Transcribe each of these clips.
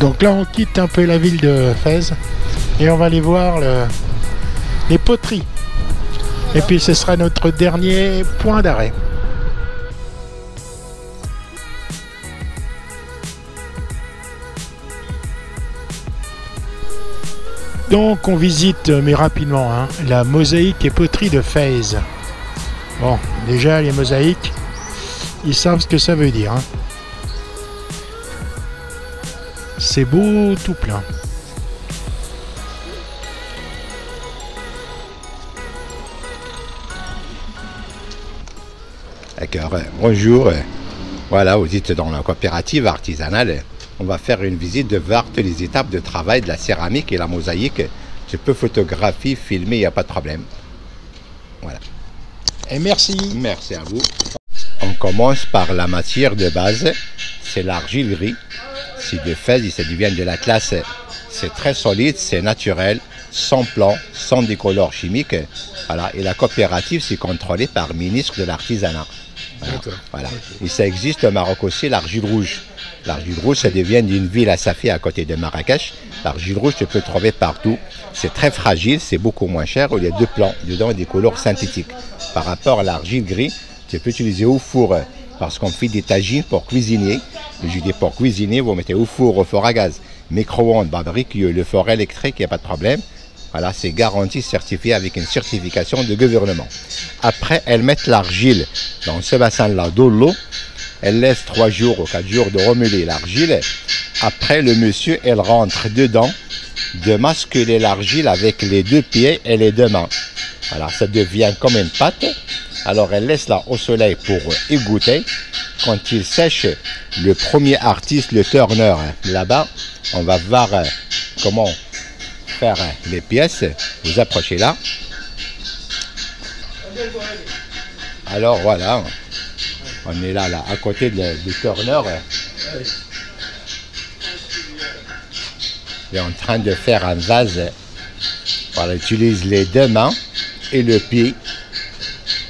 Donc là on quitte un peu la ville de Fès et on va aller voir les poteries. Et puis ce sera notre dernier point d'arrêt. Donc on visite, mais rapidement, hein, la mosaïque et poterie de Fès. Bon, déjà les mosaïques, ils savent ce que ça veut dire. Hein. C'est beau tout plein. D'accord, bonjour. Voilà, vous êtes dans la coopérative artisanale. On va faire une visite de voir toutes les étapes de travail de la céramique et la mosaïque. Je peux photographier, filmer, il n'y a pas de problème. Voilà. Et merci. Merci à vous. On commence par la matière de base. C'est l'argile gris. C'est de Fès, ça vient de la classe. C'est très solide, c'est naturel, sans plomb, sans décolore chimique. Voilà. Et la coopérative, c'est contrôlé par le ministre de l'Artisanat. Voilà. Voilà. Et ça existe au Maroc aussi, l'argile rouge. L'argile rouge, ça devient d'une ville à Safia à côté de Marrakech. L'argile rouge, tu peux le trouver partout. C'est très fragile, c'est beaucoup moins cher. Il y a deux plans, dedans des couleurs synthétiques. Par rapport à l'argile gris, tu peux utiliser au four parce qu'on fait des tagines pour cuisiner. Le jus des pour cuisiner, vous mettez au four à gaz, micro-ondes, barbecue, le four électrique, il n'y a pas de problème. Voilà, c'est garanti, certifié avec une certification de gouvernement. Après, elles mettent l'argile dans ce bassin-là de l'eau. Elles laissent 3 jours ou 4 jours de remuer l'argile. Après, le monsieur, elle rentre dedans de masculer l'argile avec les 2 pieds et les 2 mains. Voilà, ça devient comme une pâte. Alors, elle laisse là au soleil pour égoutter. Quand il sèche, le premier artiste, le turner, là-bas, on va voir comment faire les pièces. Vous approchez là. Alors voilà, on est là à côté du turner. Il est en train de faire un vase. Voilà, utilise les 2 mains et le pied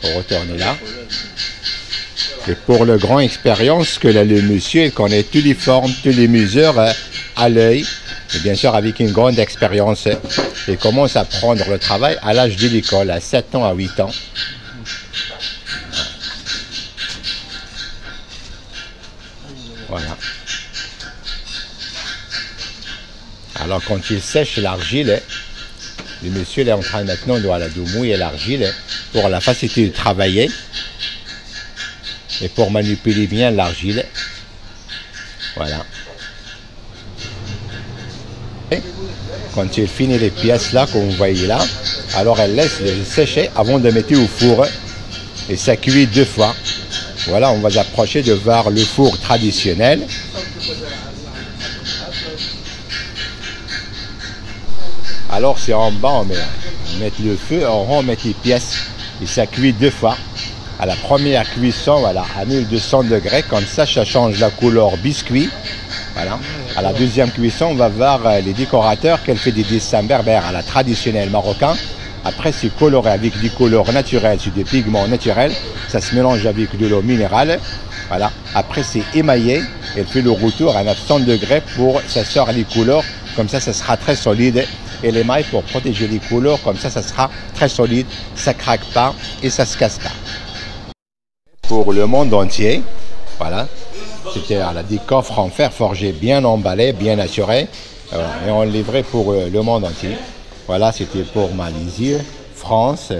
pour retourner là. Et pour le grand expérience que le monsieur, il connaît tous les formes, toutes les mesures à l'œil. Et bien sûr, avec une grande expérience, il commence à prendre le travail à l'âge de l'école, à 7 ans, à 8 ans. Voilà. Alors, quand il sèche l'argile, le monsieur est en train maintenant de mouiller l'argile pour la facilité de travailler et pour manipuler bien l'argile. Voilà. Quand il finit les pièces là, comme vous voyez là, alors elle laisse les sécher avant de mettre au four. Et ça cuit 2 fois. Voilà, on va s'approcher de voir le four traditionnel. Alors c'est en bas, on met le feu, on remet les pièces. Et ça cuit 2 fois. À la première cuisson, voilà, à 1200 degrés, comme ça change la couleur biscuit. Voilà. À la deuxième cuisson, on va voir les décorateurs qu'elle fait des dessins berbères à la traditionnelle marocain. Après, c'est coloré avec des couleurs naturelles, c'est des pigments naturels. Ça se mélange avec de l'eau minérale. Voilà. Après, c'est émaillé. Elle fait le retour à 900 degrés pour ça sort les couleurs. Comme ça sera très solide. Et l'émail pour protéger les couleurs. Comme ça sera très solide. Ça ne craque pas et ça ne se casse pas. Pour le monde entier, voilà. C'était des coffres en fer forgé, bien emballés, bien assurés, et on livrait pour le monde entier. Voilà, c'était pour Malaisie, France,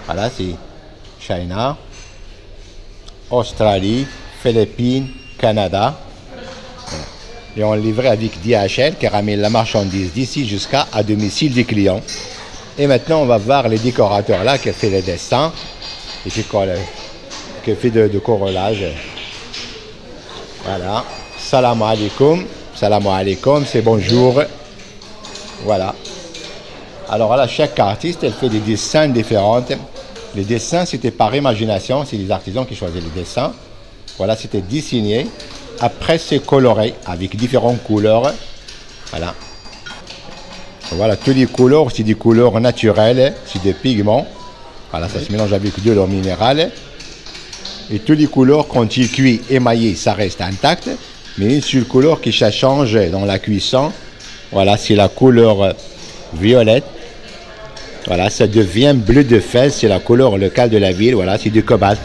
voilà, c'est China, Australie, Philippines, Canada. Et on livrait avec DHL qui ramène la marchandise d'ici jusqu'à domicile des clients. Et maintenant, on va voir les décorateurs là qui fait les dessins et qui fait de corolage. Voilà, salam alaikum, c'est bonjour. Voilà. Alors là, chaque artiste, elle fait des dessins différents. Les dessins, c'était par imagination, c'est les artisans qui choisissent les dessins. Voilà, c'était dessiné. Après, c'est coloré avec différentes couleurs. Voilà. Voilà, toutes les couleurs, c'est des couleurs naturelles, c'est des pigments. Voilà, ça se mélange avec de l'eau minérale. Et toutes les couleurs, quand il cuit émaillé, ça reste intact. Mais une seule couleur qui change dans la cuisson, voilà, c'est la couleur violette. Voilà, ça devient bleu de fez, c'est la couleur locale de la ville, voilà, c'est du cobalt.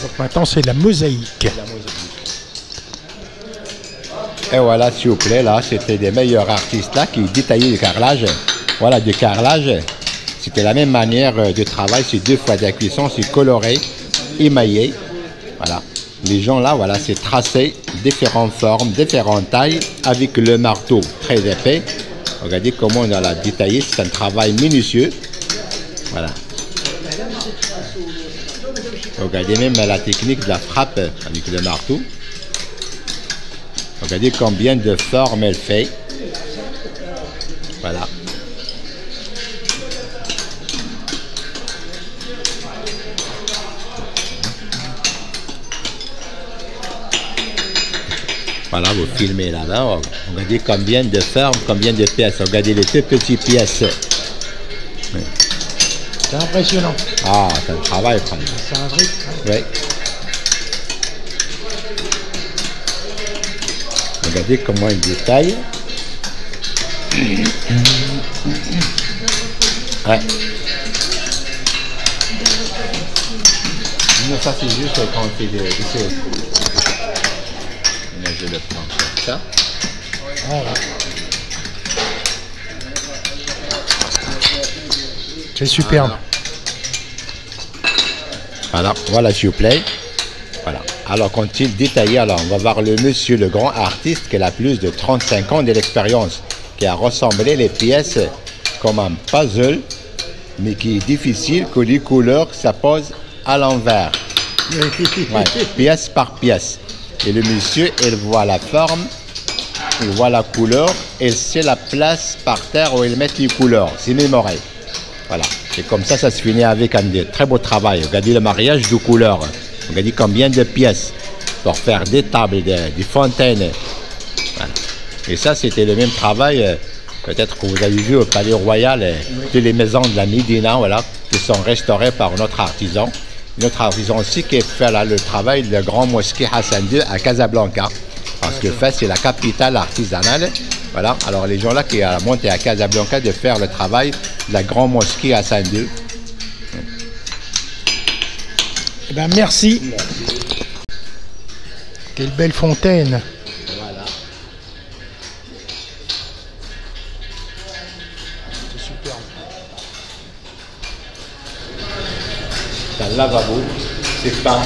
Donc maintenant c'est la mosaïque. Et voilà, s'il vous plaît, là, c'était des meilleurs artistes là qui détaillaient le carrelage. Voilà, du carrelage. C'était la même manière de travail, c'est 2 fois de la cuisson, c'est coloré, émaillé. Voilà. Les gens là, voilà, c'est tracé, différentes formes, différentes tailles, avec le marteau très épais. Regardez comment on a la détaillé, c'est un travail minutieux. Voilà. Regardez même la technique de la frappe avec le marteau. Regardez combien de formes elle fait. Voilà. Voilà, vous filmez là-bas. Regardez combien de formes, combien de pièces. Regardez les toutes petites pièces. C'est impressionnant. Ah, c'est un travail. C'est un vrai. Oui. Regardez comment il détaille. Ouais. Non, ça c'est juste quand on fait des... Je le prends comme ça. Voilà. C'est superbe. Voilà, voilà s'il vous plaît. Voilà. Alors, quand il détaille, alors on va voir le monsieur, le grand artiste qui a plus de 35 ans d'expérience, qui a rassemblé les pièces comme un puzzle, mais qui est difficile que les couleurs ça pose à l'envers. Ouais, pièce par pièce. Et le monsieur, il voit la forme, il voit la couleur, et c'est la place par terre où il met les couleurs. C'est mémoré. Voilà. Et comme ça se finit avec un très beau travail. Regardez le mariage de couleurs. Regardez combien de pièces pour faire des tables, des fontaines. Voilà. Et ça, c'était le même travail, peut-être que vous avez vu au Palais Royal, toutes les maisons de la Médina, voilà, qui sont restaurées par notre artisan. Notre artisan aussi qui fait là, le travail de la grande mosquée Hassan II à Casablanca. Parce que Fès, c'est la capitale artisanale. Voilà, alors les gens là qui ont monté à Casablanca de faire le travail de la grande mosquée Hassan II. Eh ben, merci. Quelle belle fontaine. Voilà. C'est superbe. C'est un lavabo, c'est peint.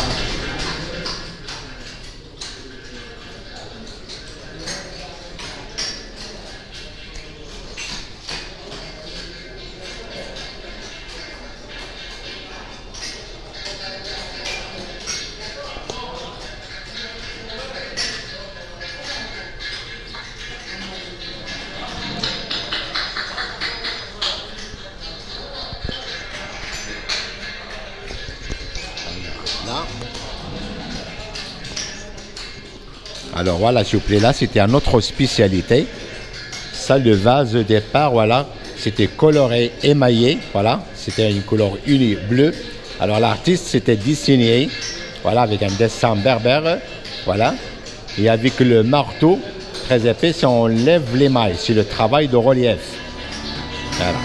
Alors voilà, s'il vous plaît, là, c'était une autre spécialité. Ça, le vase de départ, voilà, c'était coloré, émaillé, voilà. C'était une couleur unie, bleue. Alors l'artiste, c'était dessiné, voilà, avec un dessin berbère, voilà. Et avec le marteau, très épais, si on lève l'émail, c'est le travail de relief. Voilà.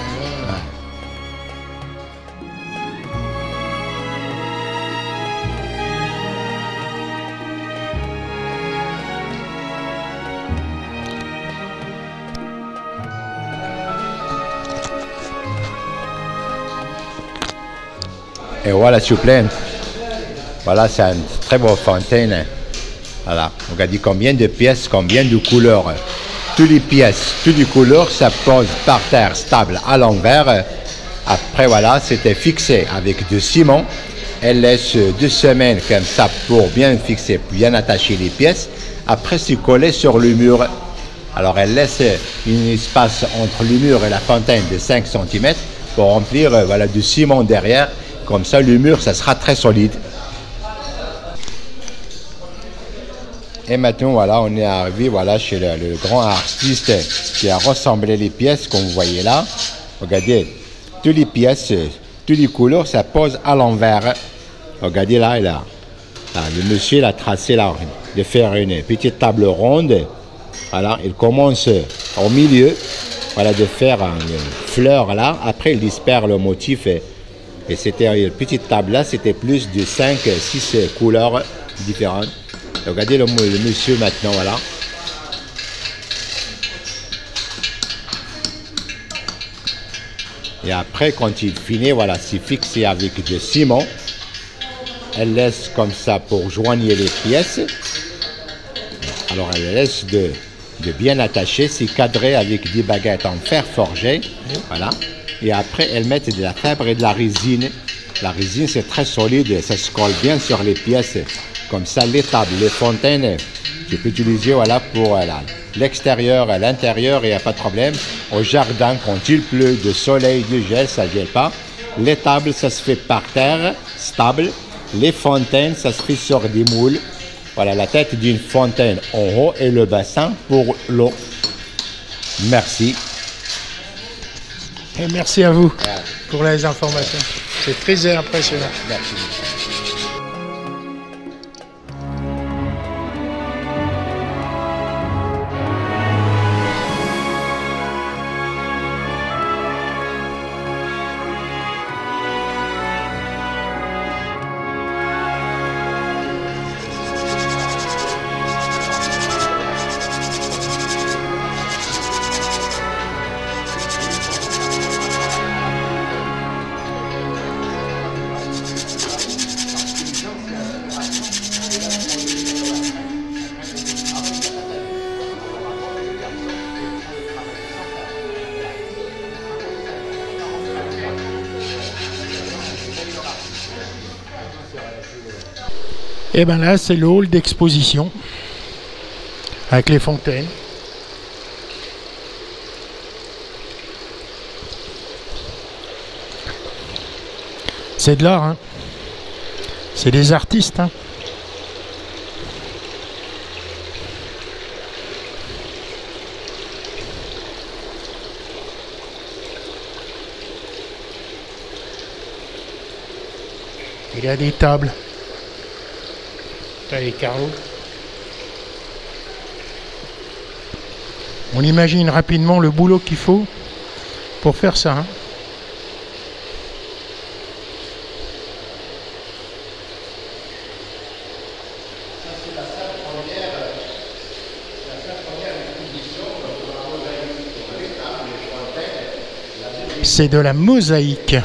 Et voilà, s'il vous plaît. Voilà, c'est un très beau fontaine. Voilà, regardez combien de pièces, combien de couleurs. Toutes les pièces, toutes les couleurs, ça pose par terre stable à l'envers. Après, voilà, c'était fixé avec du ciment. Elle laisse 2 semaines comme ça pour bien fixer, bien attacher les pièces. Après, c'est collé sur le mur. Alors, elle laisse un espace entre le mur et la fontaine de 5 cm pour remplir voilà, du ciment derrière. Comme ça, le mur, ça sera très solide. Et maintenant, voilà, on est arrivé voilà, chez le grand artiste qui a rassemblé les pièces, comme vous voyez là. Regardez, toutes les pièces, toutes les couleurs, ça pose à l'envers. Regardez là, là, le monsieur il a tracé là, de faire une petite table ronde. Voilà, il commence au milieu, voilà, de faire une fleur là. Après, il disperse le motif. Et c'était une petite table là, c'était plus de 5-6 couleurs différentes. Regardez le monsieur maintenant, voilà. Et après, quand il finit, voilà, c'est fixé avec du ciment. Elle laisse comme ça pour joindre les pièces. Alors, elle laisse de bien attacher, c'est cadré avec des baguettes en fer forgé. Voilà. Et après, elle met de la fibre et de la résine. La résine, c'est très solide, ça se colle bien sur les pièces. Comme ça, les tables, les fontaines, je peux utiliser voilà, pour l'extérieur, à l'intérieur, il n'y a pas de problème. Au jardin, quand il pleut, de soleil, de gel, ça ne gèle pas. Les tables, ça se fait par terre, stable. Les fontaines, ça se fait sur des moules. Voilà, la tête d'une fontaine en haut et le bassin pour l'eau. Merci. Et merci à vous pour les informations. C'est très impressionnant. Merci. Et bien là, c'est le hall d'exposition avec les fontaines. C'est de l'art, hein. C'est des artistes, hein. Il y a des tables. Les carreaux. On imagine rapidement le boulot qu'il faut pour faire ça. Hein. C'est de la mosaïque.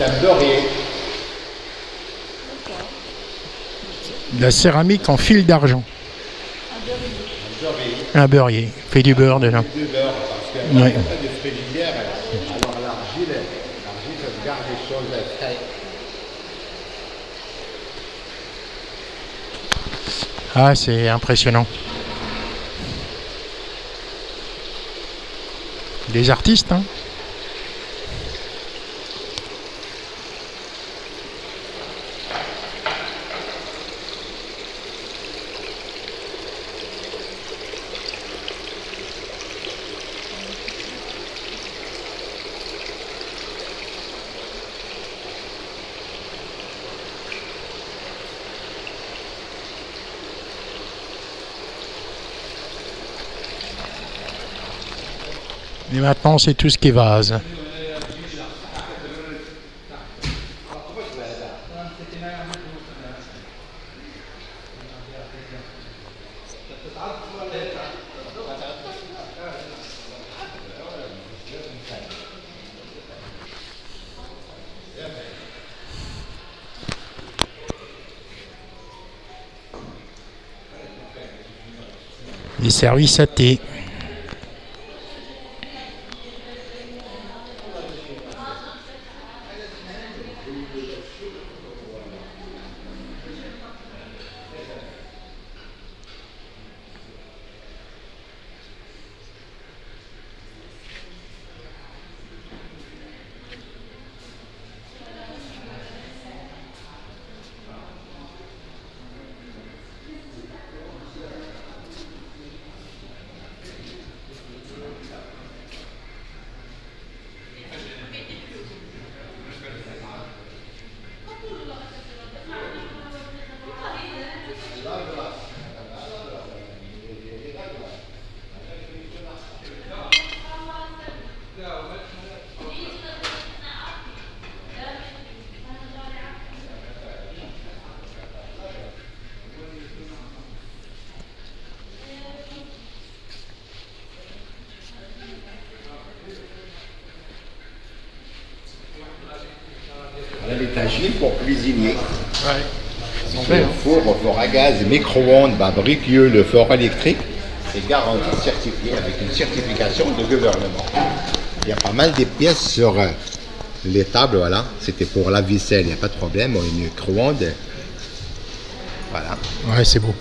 C'est un beurrier. De la céramique en fil d'argent. Un beurrier. Fait du beurre dedans. Du beurre, parce qu'il n'y a pas de frigidaire. Alors l'argile garde les choses fraîches. Ah, c'est impressionnant. Des artistes, hein. Et maintenant, c'est tout ce qui est vase. Les services à thé. L'étagère pour cuisiner. Ouais. Le four au four à gaz, micro-ondes, briqueux, le four électrique, c'est garanti certifié avec une certification de gouvernement. Il y a pas mal de pièces sur les tables, voilà. C'était pour la vaisselle, il n'y a pas de problème. Une micro-ondes. Voilà. Ouais, c'est beau.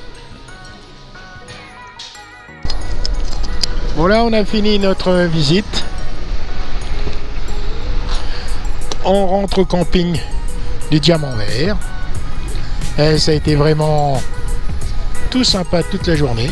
Voilà, on a fini notre visite. On rentre au camping du Diamant Vert. Et ça a été vraiment tout sympa toute la journée.